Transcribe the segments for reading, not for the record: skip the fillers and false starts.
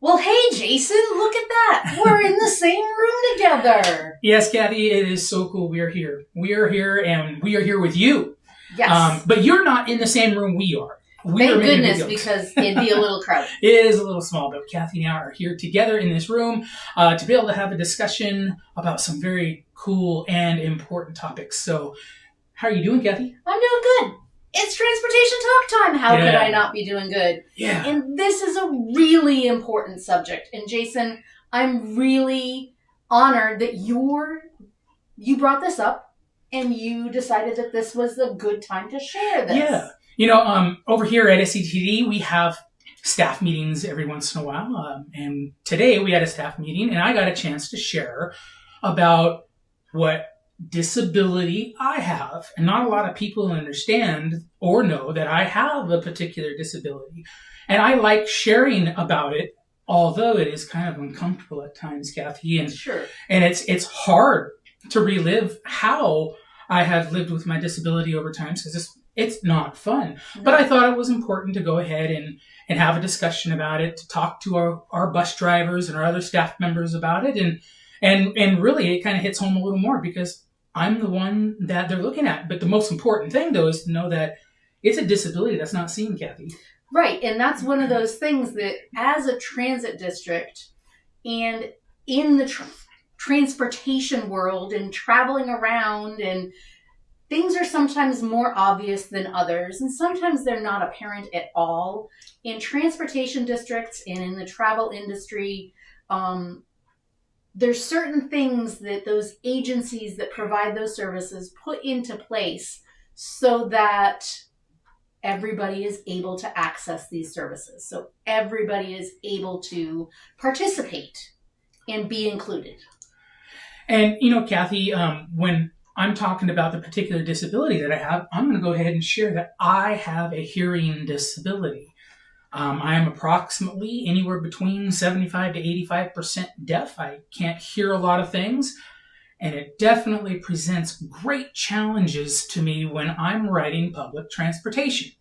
Well, hey, Jason, look at that. We're in the same room together. Yes, Kathy, it is so cool. We are here. We are here, and we are here with you. Yes. But you're not in the same room we are. Thank goodness, because it'd be a little crowded. It is a little small, but Kathy and I are here together in this room to be able to have a discussion about some very cool and important topics. So, how are you doing, Kathy? I'm doing good. It's transportation talk time. How could I not be doing good? Yeah. And this is a really important subject. And Jason, I'm really honored that you brought this up and you decided that this was a good time to share this. Yeah. Over here at SCTD, we have staff meetings every once in a while. And today we had a staff meeting and I got a chance to share about what disability I have. And not a lot of people understand or know that I have a particular disability. And I like sharing about it, although it is kind of uncomfortable at times, Kathy. And, sure. And it's hard to relive how I have lived with my disability over time because it's not fun. No. But I thought it was important to go ahead and have a discussion about it, to talk to our bus drivers and our other staff members about it. And really it kind of hits home a little more because I'm the one that they're looking at. But the most important thing, though, is to know that it's a disability that's not seen, Kathy. Right. And that's one of those things that as a transit district and in the transportation world and traveling around, and things are sometimes more obvious than others. And sometimes they're not apparent at all. In transportation districts and in the travel industry, there's certain things that those agencies that provide those services put into place so that everybody is able to access these services. So everybody is able to participate and be included. And, Kathy, when I'm talking about the particular disability that I have, I'm going to go ahead and share that I have a hearing disability. I am approximately anywhere between 75 to 85% deaf. I can't hear a lot of things, and it definitely presents great challenges to me when I'm riding public transportation.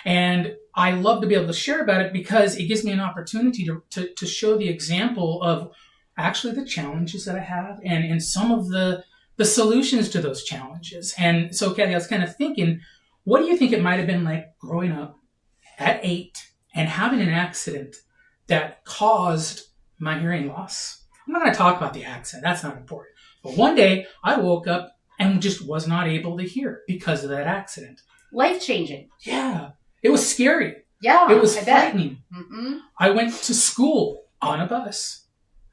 And I love to be able to share about it because it gives me an opportunity to show the example of actually the challenges that I have and some of the solutions to those challenges. And so, Kathy, I was kind of thinking, what do you think it might have been like growing up at 8 and having an accident that caused my hearing loss? I'm not going to talk about the accident. That's not important. But one day I woke up and just was not able to hear because of that accident. Life-changing. Yeah. It was scary. Yeah. It was frightening. Mm-hmm. I went to school on a bus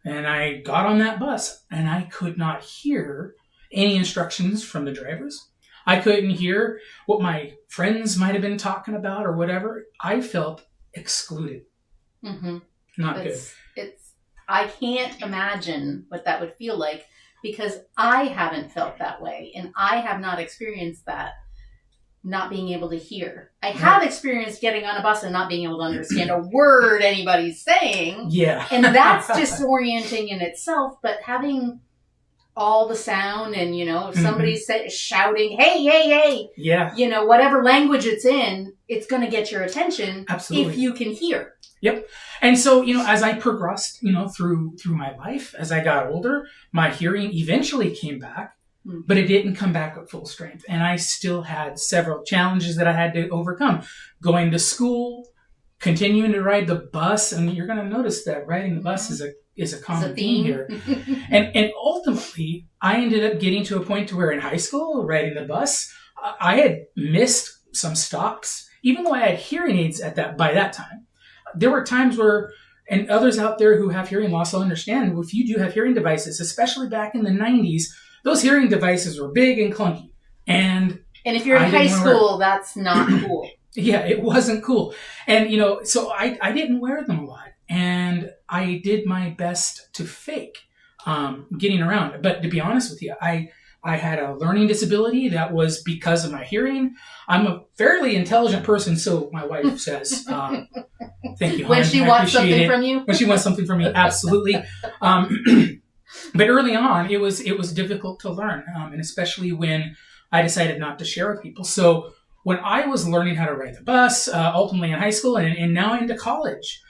and I got on that bus and I could not hear any instructions from the drivers. I couldn't hear what my friends might have been talking about or whatever. I felt excluded. Mm-hmm. Not good. I can't imagine what that would feel like because I haven't felt that way and I have not experienced that, not being able to hear. I have experienced getting on a bus and not being able to understand a word anybody's saying. Yeah. And that's disorienting in itself, but having all the sound and, if somebody's shouting, hey, hey, hey, yeah, whatever language it's in, it's going to get your attention. Absolutely. If you can hear. Yep. And so, as I progressed, through my life, as I got older, my hearing eventually came back, but it didn't come back at full strength. And I still had several challenges that I had to overcome. Going to school, continuing to ride the bus, and you're going to notice that riding the bus is a common theme here. and ultimately, I ended up getting to a point to where in high school, riding the bus, I had missed some stops, even though I had hearing aids by that time. There were times where, and others out there who have hearing loss will understand, if you do have hearing devices, especially back in the 90s, those hearing devices were big and clunky. And if you're in high school, that's not cool. Yeah, it wasn't cool. And, so I didn't wear them a lot. And I did my best to fake getting around. But to be honest with you, I had a learning disability that was because of my hearing. I'm a fairly intelligent person, so my wife says. Thank you, hon. When she wants something from you? When she wants something from me, absolutely. But early on, it was difficult to learn, and especially when I decided not to share with people. So when I was learning how to ride the bus, ultimately in high school and now into college,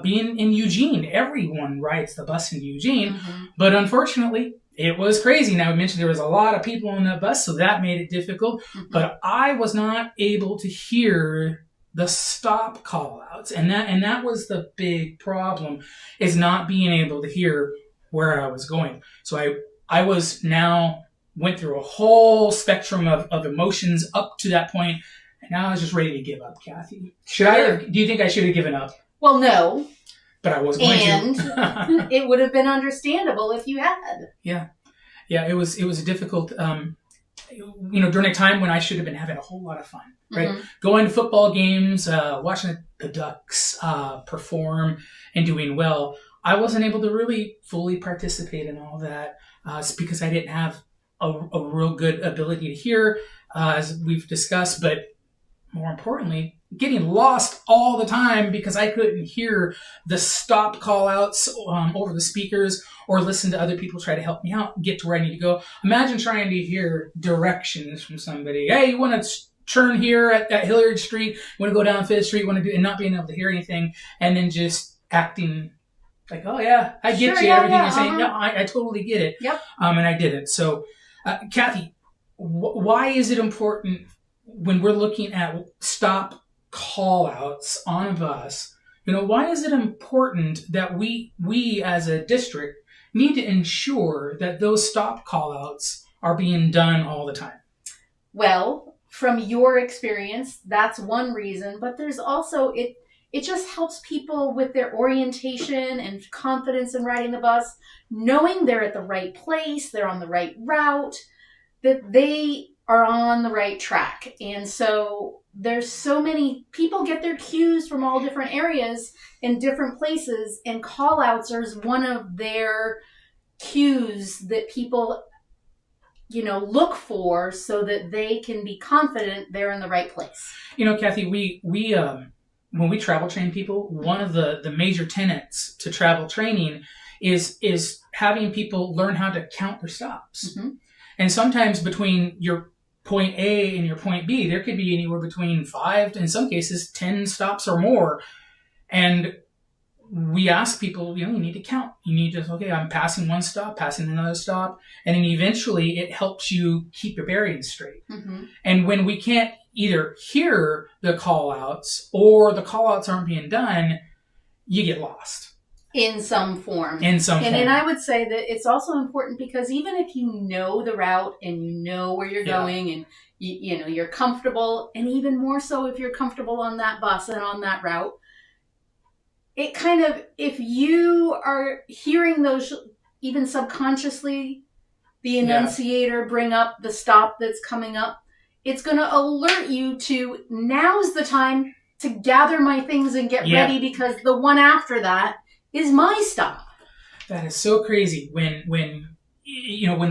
being in Eugene. Everyone rides the bus in Eugene, Mm-hmm. but unfortunately, it was crazy. Now, I mentioned there was a lot of people on that bus, so that made it difficult. Mm-hmm. But I was not able to hear the stop call outs. And that was the big problem, is not being able to hear where I was going. So I was now went through a whole spectrum of emotions up to that point, and now I was just ready to give up, Kathy. Do you think I should have given up? Well, no. But I was going And to. it would have been understandable if you had. Yeah. It was a difficult, during a time when I should have been having a whole lot of fun, right? Mm-hmm. Going to football games, watching the Ducks perform and doing well. I wasn't able to really fully participate in all that because I didn't have a real good ability to hear, as we've discussed, but more importantly, getting lost all the time because I couldn't hear the stop call outs over the speakers or listen to other people try to help me out and get to where I need to go. Imagine trying to hear directions from somebody. Hey, you want to turn here at Hilliard Street? You want to go down Fifth Street? And not being able to hear anything, and then just acting like, oh yeah, I get you. Everything you're saying. No, I totally get it. Yep. And I didn't. So, Kathy, why is it important when we're looking at stop call outs on a bus? Why is it important that we as a district need to ensure that those stop call outs are being done all the time? Well, from your experience, that's one reason, but there's also it just helps people with their orientation and confidence in riding the bus, knowing they're at the right place, they're on the right route, that they are on the right track. And so there's so many people get their cues from all different areas in different places, and call outs are one of their cues that people look for so that they can be confident they're in the right place. Kathy, we when we travel train people, one of the major tenets to travel training is having people learn how to count their stops. Mm-hmm. And sometimes between your point A and your point B, there could be anywhere between 5 to, in some cases, 10 stops or more. And we ask people, you need to count. You need to, okay, I'm passing one stop, passing another stop. And then eventually it helps you keep your bearings straight. Mm-hmm. And when we can't either hear the call outs or the call outs aren't being done, you get lost. In some form. And I would say that it's also important because even if you know the route and you know where you're going and you're comfortable, and even more so if you're comfortable on that bus and on that route, it kind of, if you are hearing those, even subconsciously, the enunciator bring up the stop that's coming up, it's going to alert you to, now's the time to gather my things and get ready, because the one after that is my stop. That is so crazy when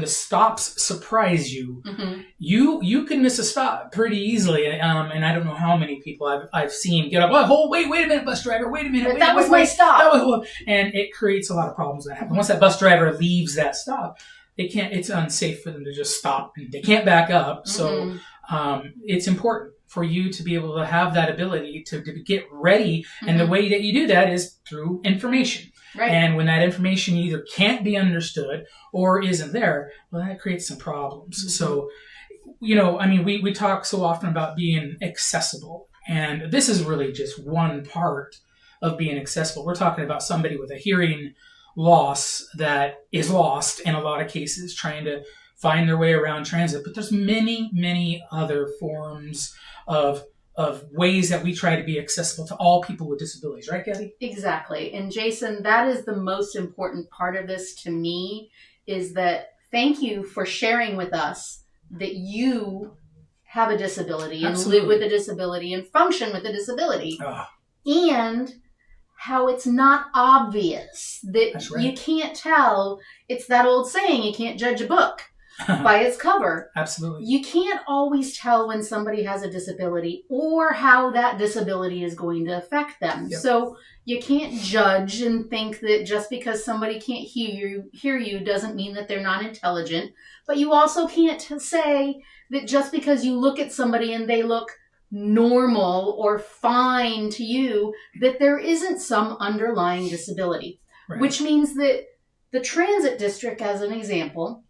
the stops surprise you. Mm-hmm. You can miss a stop pretty easily. And I don't know how many people I've seen get up. Oh, wait a minute, bus driver. Wait a minute. That was my stop. And it creates a lot of problems that happen. Once that bus driver leaves that stop, it's unsafe for them to just stop. They can't back up. Mm-hmm. So it's important for you to be able to have that ability to get ready. Mm-hmm. And the way that you do that is through information. Right. And when that information either can't be understood or isn't there, well, that creates some problems. Mm-hmm. So, we talk so often about being accessible. And this is really just one part of being accessible. We're talking about somebody with a hearing loss that is lost in a lot of cases, trying to find their way around transit. But there's many, many other forms of ways that we try to be accessible to all people with disabilities. Right, Kathy? Exactly. And Jason, that is the most important part of this to me, is that thank you for sharing with us that you have a disability and live with a disability and function with a disability. And how it's not obvious that you can't tell. It's that old saying, you can't judge a book by its cover. Absolutely. You can't always tell when somebody has a disability or how that disability is going to affect them. Yep. So you can't judge and think that just because somebody can't hear you doesn't mean that they're not intelligent. But you also can't say that just because you look at somebody and they look normal or fine to you that there isn't some underlying disability, Right. which means that the transit district, as an example,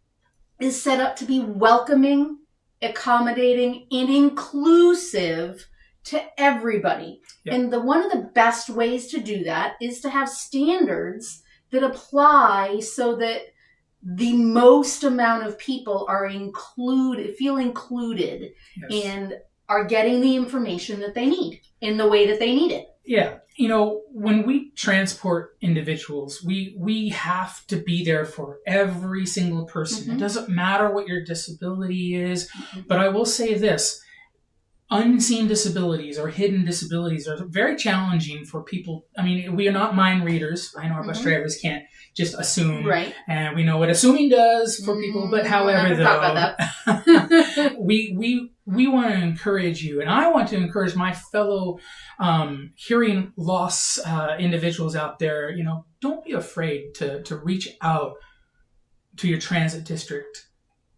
is set up to be welcoming, accommodating, and inclusive to everybody. Yep. And one of the best ways to do that is to have standards that apply so that the most amount of people are feel included, Yes. and are getting the information that they need in the way that they need it. Yeah. When we transport individuals, we have to be there for every single person. Mm-hmm. It doesn't matter what your disability is, but I will say this. Unseen disabilities or hidden disabilities are very challenging for people. I mean, we are not mind readers. I know our bus drivers can't just assume. Right. And we know what assuming does for people. But however, we want to encourage you. And I want to encourage my fellow hearing loss individuals out there. Don't be afraid to reach out to your transit district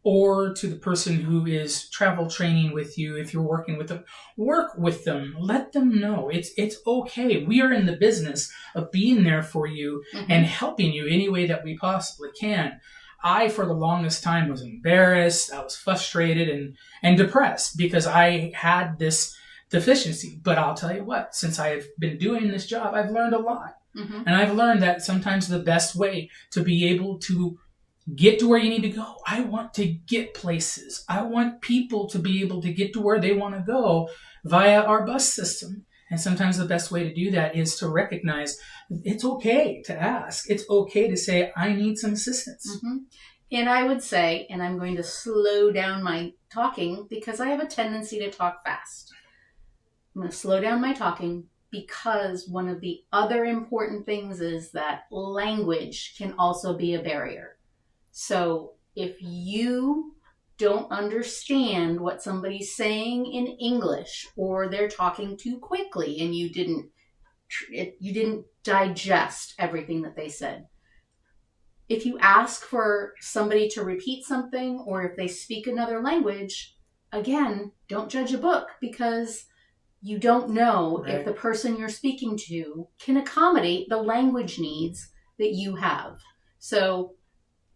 or to the person who is travel training with you. If you're working with them, work with them. Let them know it's okay. We are in the business of being there for you and helping you any way that we possibly can. I, for the longest time, was embarrassed. I was frustrated and depressed because I had this deficiency. But I'll tell you what, since I've been doing this job, I've learned a lot. And I've learned that sometimes the best way to be able to get to where you need to go. I want to get places. I want people to be able to get to where they want to go via our bus system. And sometimes the best way to do that is to recognize it's okay to ask. It's okay to say, I need some assistance. And I would say, and I'm going to slow down my talking because I have a tendency to talk fast. I'm going to slow down my talking because one of the other important things is that language can also be a barrier. So if you don't understand what somebody's saying in English, or they're talking too quickly and you didn't digest everything that they said, if you ask for somebody to repeat something, or if they speak another language, again, don't judge a book because you don't know if the person you're speaking to can accommodate the language needs that you have. So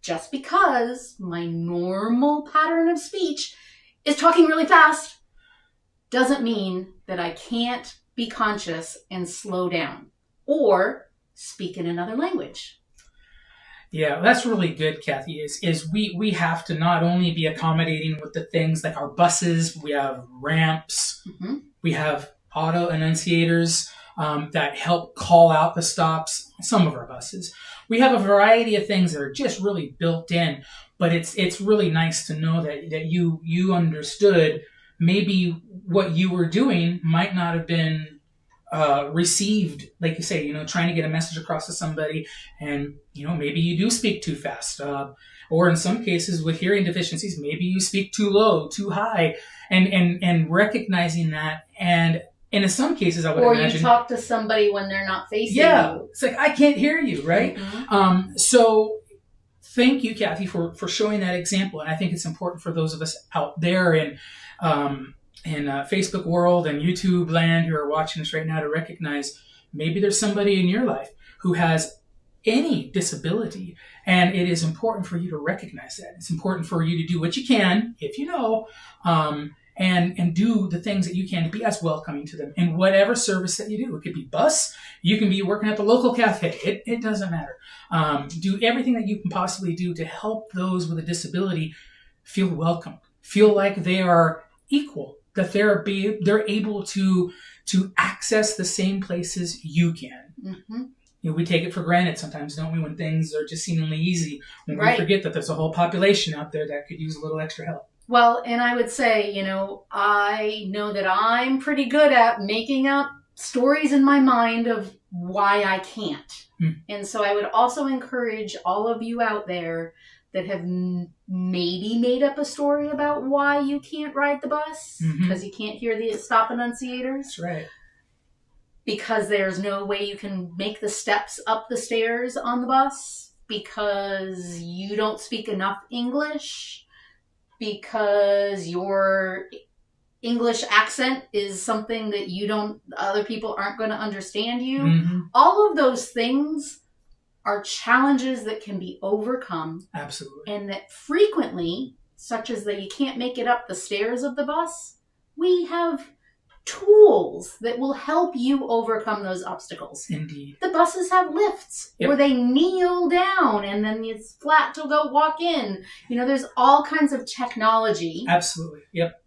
just because my normal pattern of speech is talking really fast doesn't mean that I can't be conscious and slow down or speak in another language. Yeah, that's really good, Kathy, is we have to not only be accommodating with the things like our buses, we have ramps, we have auto enunciators that help call out the stops, some of our buses. We have a variety of things that are just really built in, but it's really nice to know that you understood maybe what you were doing might not have been received, like you say, trying to get a message across to somebody, and maybe you do speak too fast, or in some cases with hearing deficiencies, maybe you speak too low, too high, and recognizing that, and in some cases, I would imagine, or you talk to somebody when they're not facing you. It's like I can't hear you, right? So thank you, Kathy, for showing that example, and I think it's important for those of us out there in Facebook world and YouTube land who are watching us right now to recognize maybe there's somebody in your life who has any disability, and it is important for you to recognize that. It's important for you to do what you can, if you know, and do the things that you can to be as welcoming to them in whatever service that you do. It could be bus, you can be working at the local cafe, it doesn't matter. Do everything that you can possibly do to help those with a disability feel welcome, feel like they are equal, that they're able to access the same places you can. We take it for granted sometimes, don't we, when things are just seemingly easy, when we forget that there's a whole population out there that could use a little extra help. Well, and I would say, I know that I'm pretty good at making up stories in my mind of why I can't. And so I would also encourage all of you out there that have maybe made up a story about why you can't ride the bus because you can't hear the stop enunciators. That's right. Because there's no way you can make the steps up the stairs on the bus, because you don't speak enough English, because you're English accent is something that other people aren't going to understand you. Mm-hmm. All of those things are challenges that can be overcome. Absolutely. And that frequently, such as that you can't make it up the stairs of the bus, we have tools that will help you overcome those obstacles. Indeed. The buses have lifts where they kneel down and then it's flat to go walk in. There's all kinds of technology. Absolutely. Yep.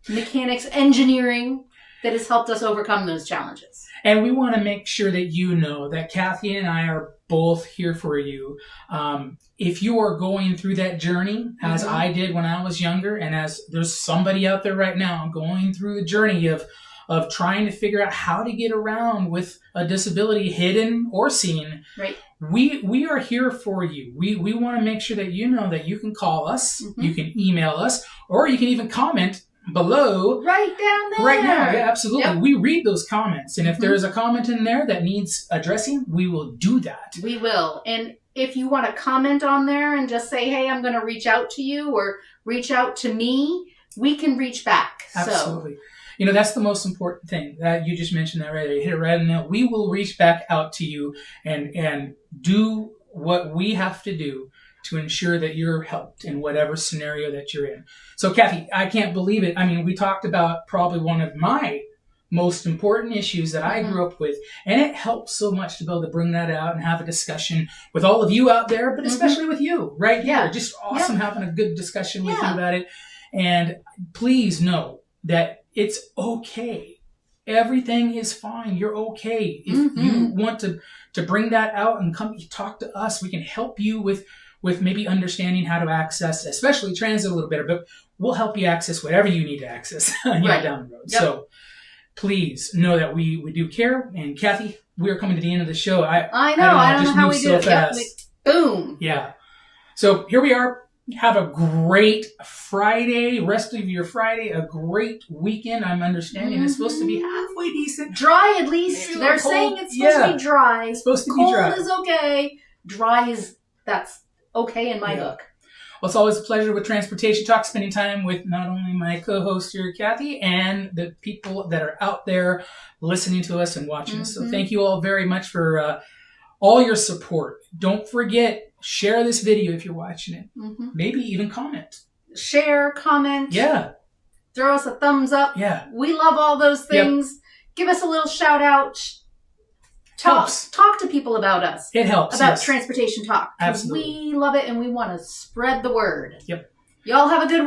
Mechanics, engineering that has helped us overcome those challenges. And we want to make sure that you know that Kathy and I are both here for you. If you are going through that journey, as I did when I was younger, and as there's somebody out there right now going through the journey of trying to figure out how to get around with a disability, hidden or seen, right? We are here for you. We want to make sure that you know that you can call us, you can email us, or you can even comment below. Right down there. Right now. Yeah, absolutely. Yep. We read those comments. And if there is a comment in there that needs addressing, we will do that. We will. And if you want to comment on there and just say, hey, I'm going to reach out to you or reach out to me, we can reach back. Absolutely. That's the most important thing that you just mentioned that right there. You hit it right in there. We will reach back out to you and do what we have to do to ensure that you're helped in whatever scenario that you're in. So, Kathy, I can't believe it. I mean, we talked about probably one of my most important issues that I grew up with, and it helps so much to be able to bring that out and have a discussion with all of you out there, but especially with you right here. Just awesome having a good discussion with you about it. And please know that it's okay. Everything is fine. You're okay. If you want to bring that out and come talk to us, we can help you with maybe understanding how to access, especially transit a little better, but we'll help you access whatever you need to access down the road. Yep. So please know that we do care. And Kathy, we are coming to the end of the show. I don't know how we do it. Fast. Boom. Yeah. So here we are. Have a great Friday, rest of your Friday, a great weekend. I'm understanding it's supposed to be halfway decent. Dry at least. They're saying it's supposed to be dry. It's supposed to be dry. Cold is okay. Dry that's okay in my book. Well, it's always a pleasure with Transportation Talk, spending time with not only my co-host here, Kathy, and the people that are out there listening to us and watching us. So thank you all very much for all your support. Don't forget, share this video if you're watching it. Maybe even comment. Share, comment. Yeah. Throw us a thumbs up. Yeah. We love all those things. Yep. Give us a little shout out. Talk to people about us. It helps. About Transportation Talk. Absolutely. We love it and we want to spread the word. Yep. Y'all have a good week.